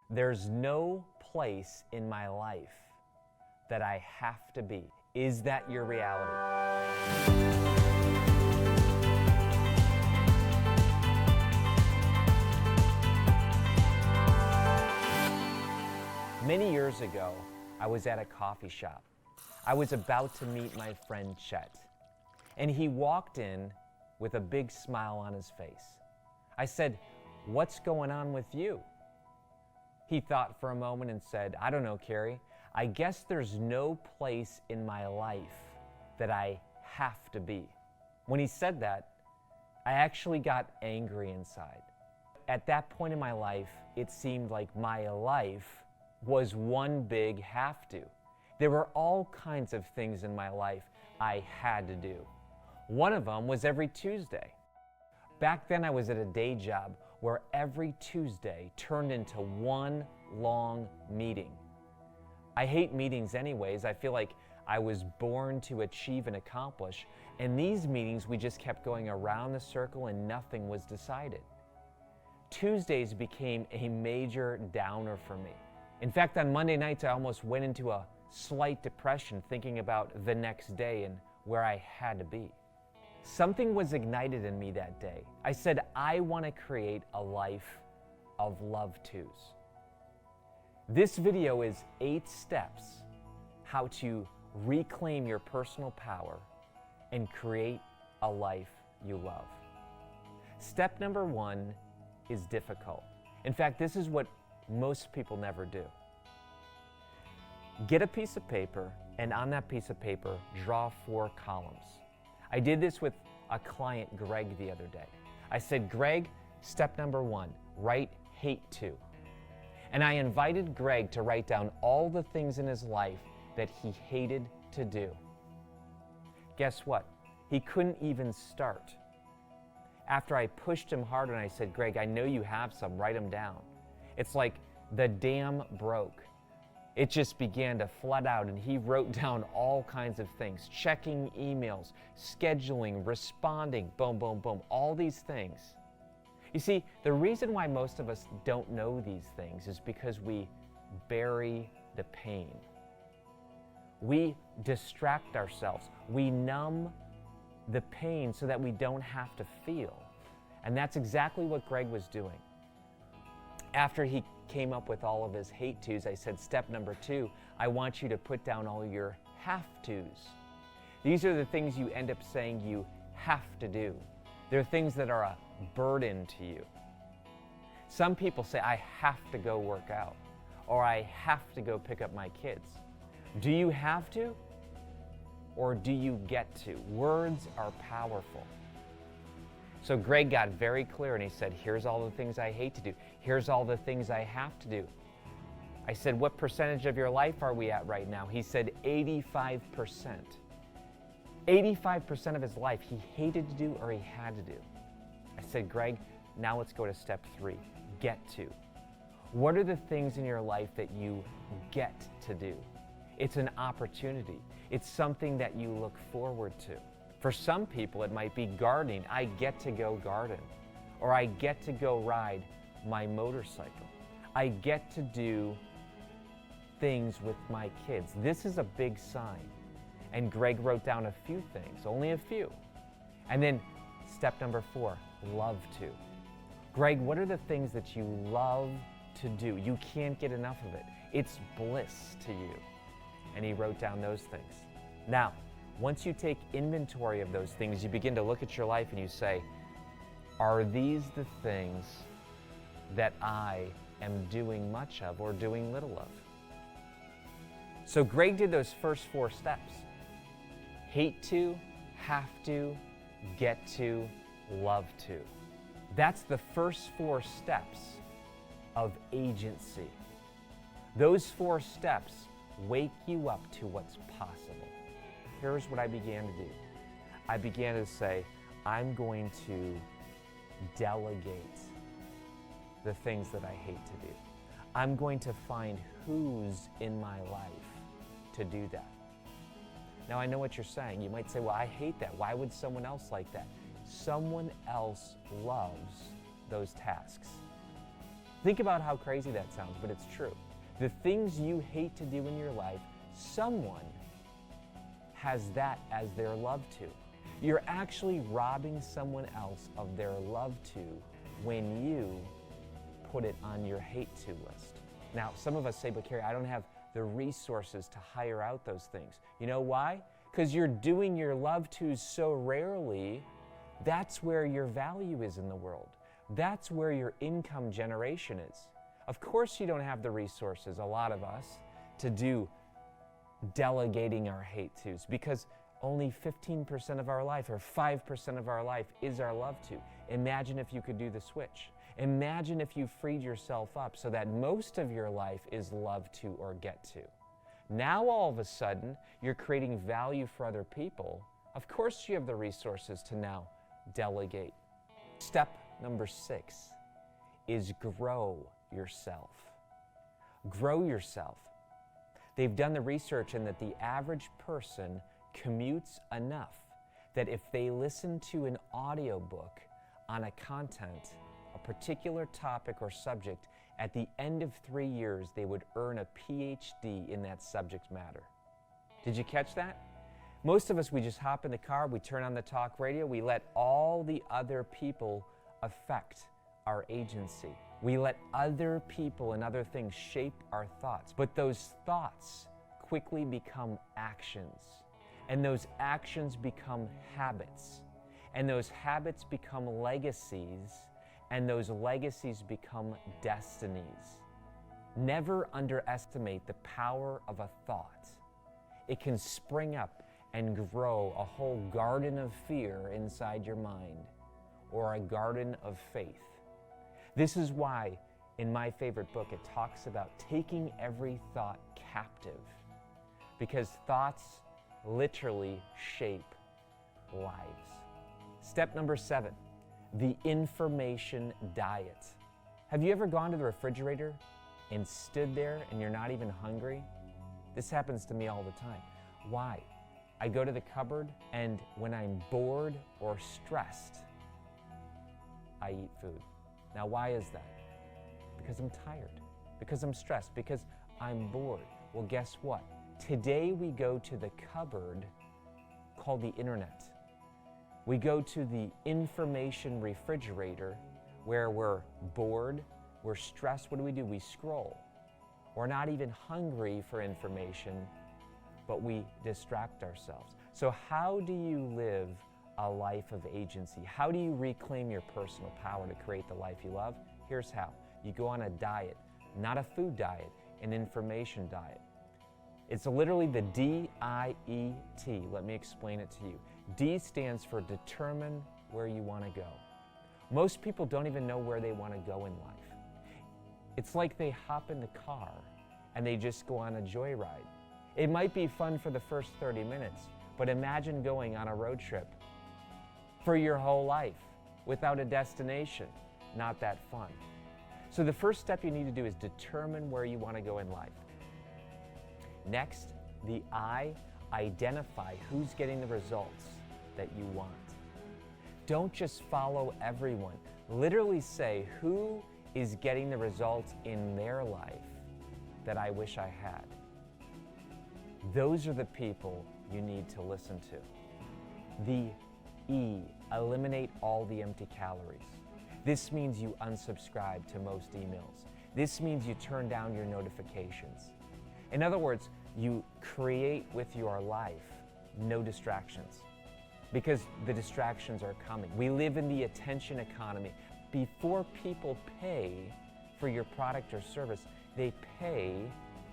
There's no place in my life that I have to be. Is that your reality? Many years ago, I was at a coffee shop. I was about to meet my friend Chet, and he walked in with a big smile on his face. I said, "What's going on with you?" He thought for a moment and said, "I don't know, Kary. I guess there's no place in my life that I have to be." When he said that, I actually got angry inside. At that point in my life, it seemed like my life was one big have to. There were all kinds of things in my life I had to do. One of them was every Tuesday. Back then I was at a day job where every Tuesday turned into one long meeting. I hate meetings anyways. I feel like I was born to achieve and accomplish, and these meetings we just kept going around the circle and nothing was decided. Tuesdays became a major downer for me. In fact, on Monday nights I almost went into a slight depression thinking about the next day and where I had to be. Something was ignited in me that day. I said, I want to create a life of love tos. This video is 8 steps how to reclaim your personal power and create a life you love. Step number 1 is difficult. In fact, this is what most people never do. Get a piece of paper, and on that piece of paper, draw 4 columns. I did this with a client, Greg, the other day. I said, Greg, step number 1, write hate to. And I invited Greg to write down all the things in his life that he hated to do. Guess what? He couldn't even start. After I pushed him hard and I said, Greg, I know you have some, write them down. It's like the dam broke. It just began to flood out, and he wrote down all kinds of things, checking emails, scheduling, responding, boom, boom, boom, all these things. You see, the reason why most of us don't know these things is because we bury the pain. We distract ourselves. We numb the pain so that we don't have to feel. And that's exactly what Greg was doing. After he came up with all of his hate tos, I said, step number 2, I want you to put down all your have tos. These are the things you end up saying you have to do. They're things that are a burden to you. Some people say, I have to go work out, or I have to go pick up my kids. Do you have to, or do you get to? Words are powerful. So Greg got very clear and he said, here's all the things I hate to do. Here's all the things I have to do. I said, what percentage of your life are we at right now? He said 85%. 85% of his life he hated to do or he had to do. I said, Greg, now let's go to step 3, get to. What are the things in your life that you get to do? It's an opportunity. It's something that you look forward to. For some people, it might be gardening. I get to go garden. Or I get to go ride my motorcycle. I get to do things with my kids. This is a big sign. And Greg wrote down a few things, only a few. And then step number 4, love to. Greg, what are the things that you love to do? You can't get enough of it. It's bliss to you. And he wrote down those things. Now, once you take inventory of those things, you begin to look at your life and you say, are these the things that I am doing much of or doing little of? So Greg did those first 4 steps. Hate to, have to, get to, love to. That's the first 4 steps of agency. Those 4 steps wake you up to what's possible. Here's what I began to do. I began to say, I'm going to delegate the things that I hate to do. I'm going to find who's in my life to do that. Now I know what you're saying. You might say, well, I hate that. Why would someone else like that? Someone else loves those tasks. Think about how crazy that sounds, but it's true. The things you hate to do in your life, someone has that as their love to. You're actually robbing someone else of their love to when you put it on your hate to list. Now, some of us say, but Kary, I don't have the resources to hire out those things. You know why? Because you're doing your love tos so rarely. That's where your value is in the world. That's where your income generation is. Of course you don't have the resources, a lot of us, to do delegating our hate tos, because only 15% of our life or 5% of our life is our love to. Imagine if you could do the switch. Imagine if you freed yourself up so that most of your life is love to or get to. Now all of a sudden, you're creating value for other people. Of course you have the resources to now delegate. Step number 6 is grow yourself. Grow yourself. They've done the research in that the average person commutes enough that if they listen to an audiobook on a content, a particular topic or subject, at the end of 3 years, they would earn a PhD in that subject matter. Did you catch that? Most of us, we just hop in the car, we turn on the talk radio, we let all the other people affect our agency. We let other people and other things shape our thoughts. But those thoughts quickly become actions. And those actions become habits. And those habits become legacies. And those legacies become destinies. Never underestimate the power of a thought. It can spring up and grow a whole garden of fear inside your mind, or a garden of faith. This is why, in my favorite book, it talks about taking every thought captive, because thoughts literally shape lives. Step number 7, the information diet. Have you ever gone to the refrigerator and stood there and you're not even hungry? This happens to me all the time. Why? I go to the cupboard, and when I'm bored or stressed, I eat food. Now, why is that? Because I'm tired, because I'm stressed, because I'm bored. Well, guess what? Today we go to the cupboard called the internet. We go to the information refrigerator where we're bored, we're stressed. What do? We scroll. We're not even hungry for information, but we distract ourselves. So how do you live a life of agency? How do you reclaim your personal power to create the life you love? Here's how. You go on a diet, not a food diet, an information diet. It's literally the D-I-E-T. Let me explain it to you. D stands for determine where you want to go. Most people don't even know where they want to go in life. It's like they hop in the car and they just go on a joyride. It might be fun for the first 30 minutes, but imagine going on a road trip for your whole life without a destination. Not that fun. So the first step you need to do is determine where you want to go in life. Next, the I, identify who's getting the results that you want. Don't just follow everyone. Literally say, who is getting the results in their life that I wish I had? Those are the people you need to listen to. The E, eliminate all the empty calories. This means you unsubscribe to most emails. This means you turn down your notifications. In other words, you create with your life no distractions, because the distractions are coming. We live in the attention economy. Before people pay for your product or service, they pay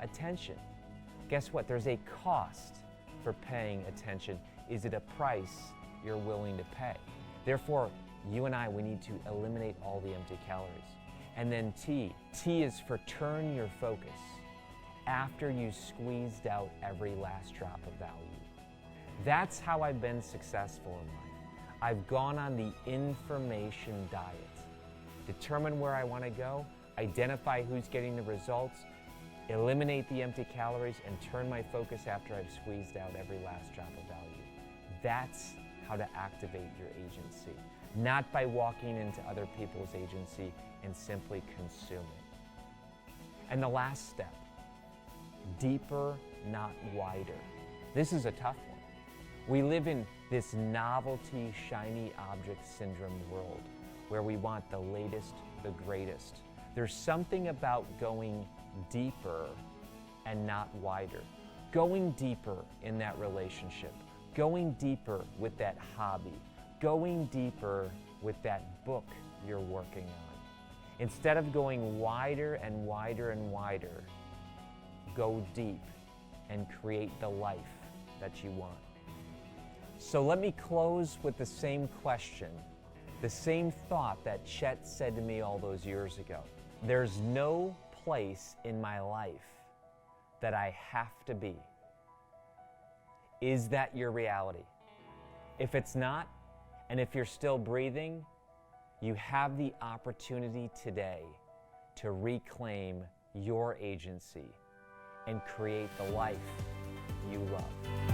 attention. Guess what? There's a cost for paying attention. Is it a price you're willing to pay? Therefore, you and I, we need to eliminate all the empty calories. And then T. T is for turn your focus after you squeezed out every last drop of value. That's how I've been successful in life. I've gone on the information diet. Determine where I want to go, identify who's getting the results, eliminate the empty calories, and turn my focus after I've squeezed out every last drop of value. That's how to activate your agency, not by walking into other people's agency and simply consuming. And the last step, deeper, not wider. This is a tough one. We live in this novelty, shiny object syndrome world where we want the latest, the greatest. There's something about going deeper and not wider. Going deeper in that relationship, going deeper with that hobby, going deeper with that book you're working on. Instead of going wider and wider and wider, go deep and create the life that you want. So let me close with the same question, the same thought that Chet said to me all those years ago. There's no place in my life that I have to be. Is that your reality? If it's not, and if you're still breathing, you have the opportunity today to reclaim your agency and create the life you love.